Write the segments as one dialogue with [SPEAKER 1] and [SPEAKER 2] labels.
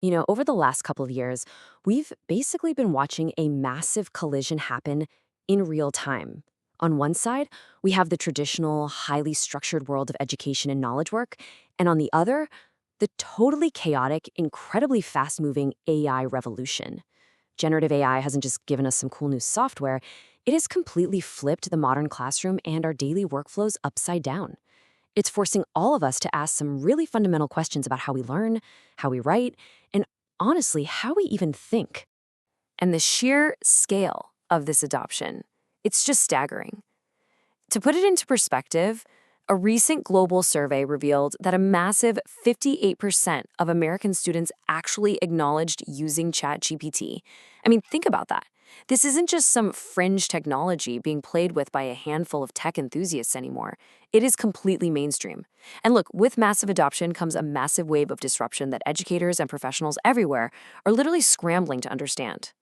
[SPEAKER 1] Over the last couple of years, we've basically been watching a massive collision happen in real time. On one side, we have the traditional, highly structured world of education and knowledge work, and on the other, the totally chaotic, incredibly fast moving AI revolution. Generative AI hasn't just given us some cool new software, it has completely flipped the modern classroom and our daily workflows upside down. It's forcing all of us to ask some really fundamental questions about how we learn, how we write, and honestly, how we even think. And the sheer scale of this adoption, it's just staggering. To put it into perspective, a recent global survey revealed that a massive 58% of American students actually acknowledged using ChatGPT. I mean, think about that. This isn't just some fringe technology being played with by a handful of tech enthusiasts anymore. It is completely mainstream. And look, with massive adoption comes a massive wave of disruption that educators and professionals everywhere are literally scrambling to understand.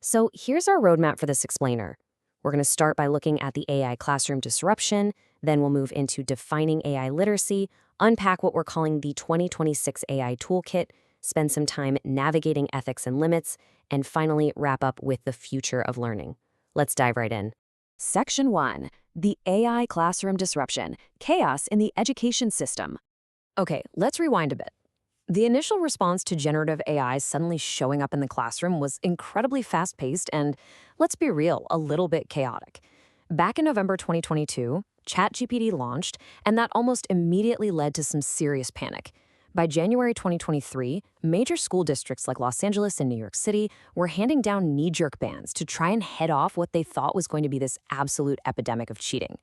[SPEAKER 1] So here's our roadmap for this explainer. We're going to start by looking at the AI classroom disruption, then we'll move into defining AI literacy, unpack what we're calling the 2026 AI toolkit, spend some time navigating ethics and limits, and finally wrap up with the future of learning. Let's dive right in. Section 1. The AI classroom disruption, chaos in the education system. Okay, let's rewind a bit. The initial response to generative AI suddenly showing up in the classroom was incredibly fast-paced and, let's be real, a little bit chaotic. Back in November 2022, ChatGPT launched, and that almost immediately led to some serious panic. By January 2023, major school districts like Los Angeles and New York City were handing down knee-jerk bans to try and head off what they thought was going to be this absolute epidemic of cheating.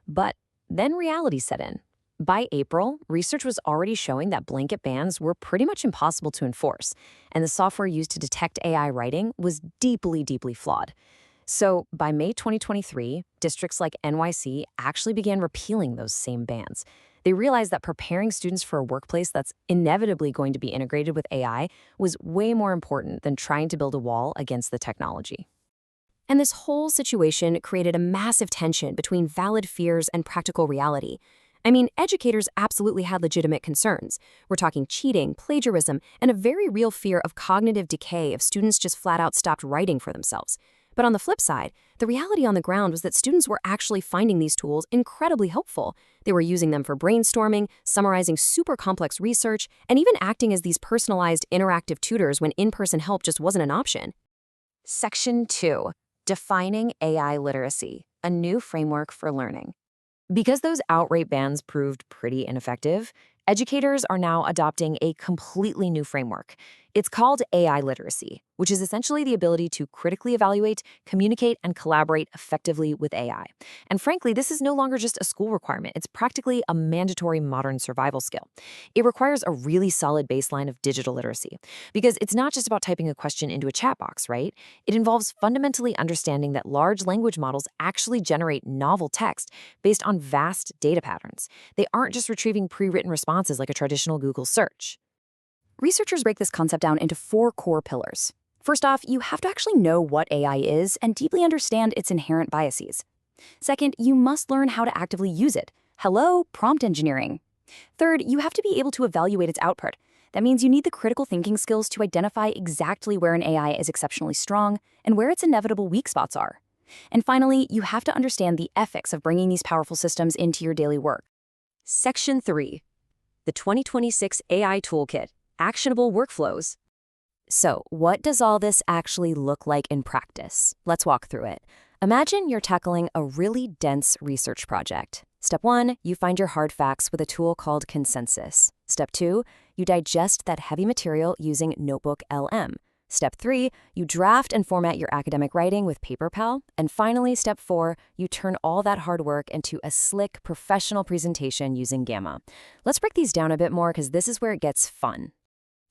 [SPEAKER 1] But then reality set in. By April, research was already showing that blanket bans were pretty much impossible to enforce, and the software used to detect AI writing was deeply, deeply flawed. So by May 2023, districts like NYC actually began repealing those same bans. They realized that preparing students for a workplace that's inevitably going to be integrated with AI was way more important than trying to build a wall against the technology. And this whole situation created a massive tension between valid fears and practical reality. I mean, educators absolutely had legitimate concerns. We're talking cheating, plagiarism, and a very real fear of cognitive decay if students just flat out stopped writing for themselves. But on the flip side, the reality on the ground was that students were actually finding these tools incredibly helpful. They were using them for brainstorming, summarizing super complex research, and even acting as these personalized interactive tutors when in-person help just wasn't an option. Section 2. Defining AI literacy, a new framework for learning. Because those outright bans proved pretty ineffective, educators are now adopting a completely new framework. It's called AI literacy, which is essentially the ability to critically evaluate, communicate, and collaborate effectively with AI. And frankly, this is no longer just a school requirement. It's practically a mandatory modern survival skill. It requires a really solid baseline of digital literacy, because it's not just about typing a question into a chat box, right? It involves fundamentally understanding that large language models actually generate novel text based on vast data patterns. They aren't just retrieving pre-written responses like a traditional Google search. Researchers break this concept down into 4 core pillars. First off, you have to actually know what AI is and deeply understand its inherent biases. Second, you must learn how to actively use it. Hello, prompt engineering. Third, you have to be able to evaluate its output. That means you need the critical thinking skills to identify exactly where an AI is exceptionally strong and where its inevitable weak spots are. And finally, you have to understand the ethics of bringing these powerful systems into your daily work. Section 3. The 2026 AI Toolkit. Actionable workflows. So, what does all this actually look like in practice? Let's walk through it. Imagine you're tackling a really dense research project. Step 1, you find your hard facts with a tool called Consensus. Step 2, you digest that heavy material using Notebook LM. Step 3, you draft and format your academic writing with PaperPal. And finally, Step 4, you turn all that hard work into a slick, professional presentation using Gamma. Let's break these down a bit more because this is where it gets fun.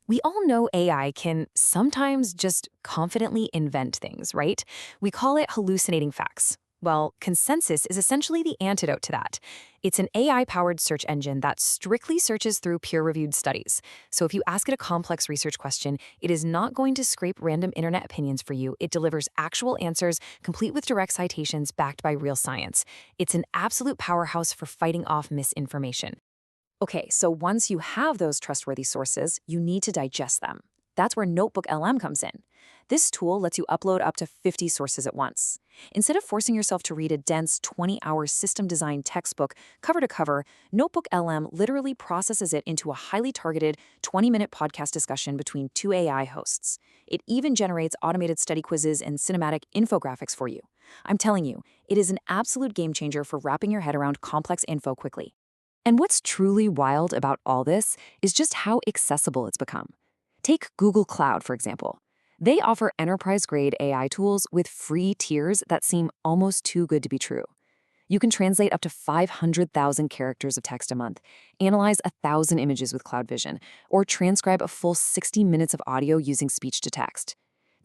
[SPEAKER 1] We all know AI can sometimes just confidently invent things, right? We call it hallucinating facts. Well, Consensus is essentially the antidote to that. It's an AI-powered search engine that strictly searches through peer-reviewed studies. So if you ask it a complex research question, it is not going to scrape random internet opinions for you. It delivers actual answers, complete with direct citations backed by real science. It's an absolute powerhouse for fighting off misinformation.
[SPEAKER 2] Okay, so once you have those trustworthy sources, you need to digest them. That's where Notebook LM comes in. This tool lets you upload up to 50 sources at once. Instead of forcing yourself to read a dense 20-hour system design textbook cover to cover, Notebook LM literally processes it into a highly targeted 20-minute podcast discussion between two AI hosts. It even generates automated study quizzes and cinematic infographics for you. I'm telling you, it is an absolute game changer for wrapping your head around complex info quickly.
[SPEAKER 1] And what's truly wild about all this is just how accessible it's become. Take Google Cloud, for example. They offer enterprise-grade AI tools with free tiers that seem almost too good to be true. You can translate up to 500,000 characters of text a month, analyze 1,000 images with Cloud Vision, or transcribe a full 60 minutes of audio using speech to text.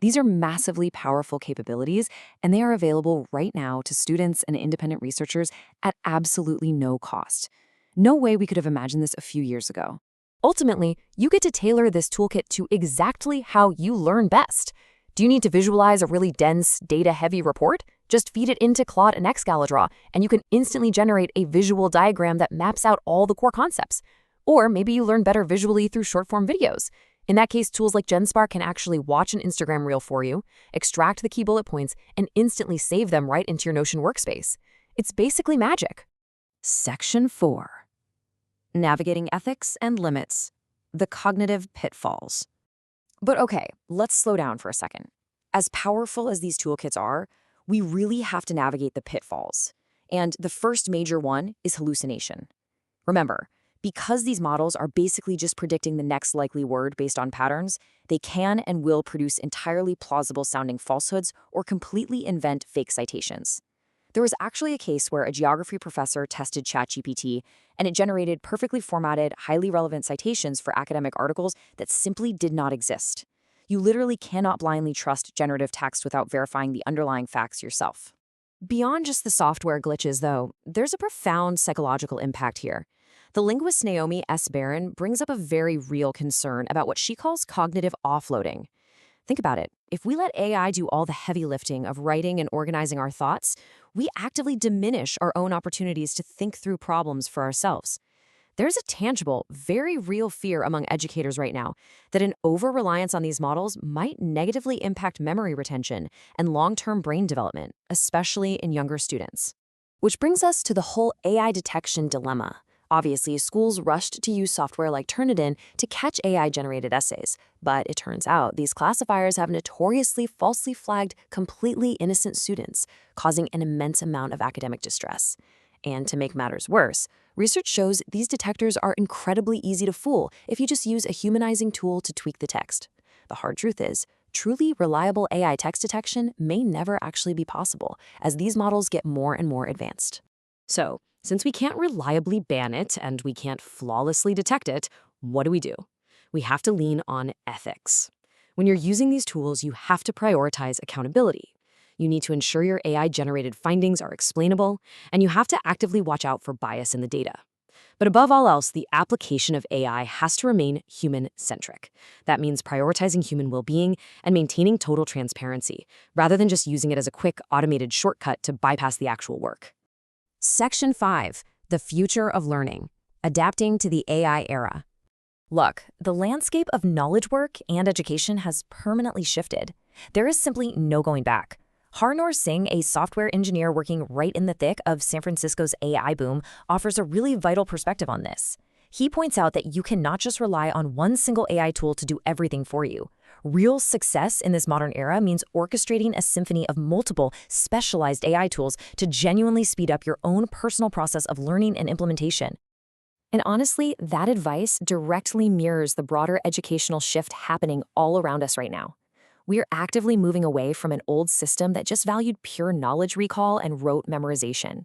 [SPEAKER 1] These are massively powerful capabilities, and they are available right now to students and independent researchers at absolutely no cost. No way we could have imagined this a few years ago. Ultimately, you get to tailor this toolkit to exactly how you learn best. Do you need to visualize a really dense, data-heavy report? Just feed it into Claude and Excalidraw, and you can instantly generate a visual diagram that maps out all the core concepts. Or maybe you learn better visually through short-form videos. In that case, tools like GenSpark can actually watch an Instagram reel for you, extract the key bullet points, and instantly save them right into your Notion workspace. It's basically magic. Section 4. Navigating ethics and limits. The cognitive pitfalls. But okay, let's slow down for a second. As powerful as these toolkits are, we really have to navigate the pitfalls. And the first major one is hallucination. Remember, because these models are basically just predicting the next likely word based on patterns, they can and will produce entirely plausible sounding falsehoods or completely invent fake citations. There was actually a case where a geography professor tested ChatGPT, and it generated perfectly formatted, highly relevant citations for academic articles that simply did not exist. You literally cannot blindly trust generative text without verifying the underlying facts yourself. Beyond just the software glitches, though, there's a profound psychological impact here. The linguist Naomi S. Barron brings up a very real concern about what she calls cognitive offloading. Think about it. If we let AI do all the heavy lifting of writing and organizing our thoughts, we actively diminish our own opportunities to think through problems for ourselves. There's a tangible, very real fear among educators right now that an over-reliance on these models might negatively impact memory retention and long-term brain development, especially in younger students. Which brings us to the whole AI detection dilemma. Obviously, schools rushed to use software like Turnitin to catch AI-generated essays, but it turns out these classifiers have notoriously falsely flagged completely innocent students, causing an immense amount of academic distress. And to make matters worse, research shows these detectors are incredibly easy to fool if you just use a humanizing tool to tweak the text. The hard truth is, truly reliable AI text detection may never actually be possible, as these models get more and more advanced. So, since we can't reliably ban it and we can't flawlessly detect it, what do? We have to lean on ethics. When you're using these tools, you have to prioritize accountability. You need to ensure your AI-generated findings are explainable, and you have to actively watch out for bias in the data. But above all else, the application of AI has to remain human-centric. That means prioritizing human well-being and maintaining total transparency, rather than just using it as a quick, automated shortcut to bypass the actual work. Section 5. The future of learning. Adapting to the AI era. Look, the landscape of knowledge work and education has permanently shifted. There is simply no going back. Harnoor Singh, a software engineer working right in the thick of San Francisco's AI boom, offers a really vital perspective on this. He points out that you cannot just rely on one single AI tool to do everything for you. Real success in this modern era means orchestrating a symphony of multiple specialized AI tools to genuinely speed up your own personal process of learning and implementation. And honestly, that advice directly mirrors the broader educational shift happening all around us right now. We are actively moving away from an old system that just valued pure knowledge recall and rote memorization.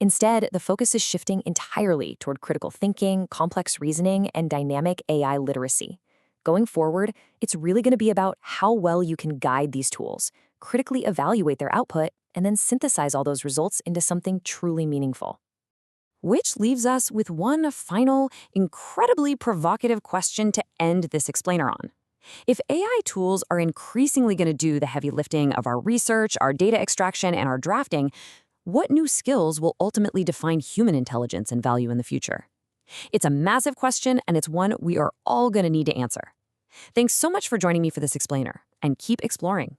[SPEAKER 1] Instead, the focus is shifting entirely toward critical thinking, complex reasoning, and dynamic AI literacy. Going forward, it's really going to be about how well you can guide these tools, critically evaluate their output, and then synthesize all those results into something truly meaningful. Which leaves us with one final, incredibly provocative question to end this explainer on. If AI tools are increasingly going to do the heavy lifting of our research, our data extraction, and our drafting, what new skills will ultimately define human intelligence and value in the future? It's a massive question, and it's one we are all going to need to answer. Thanks so much for joining me for this explainer, and keep exploring.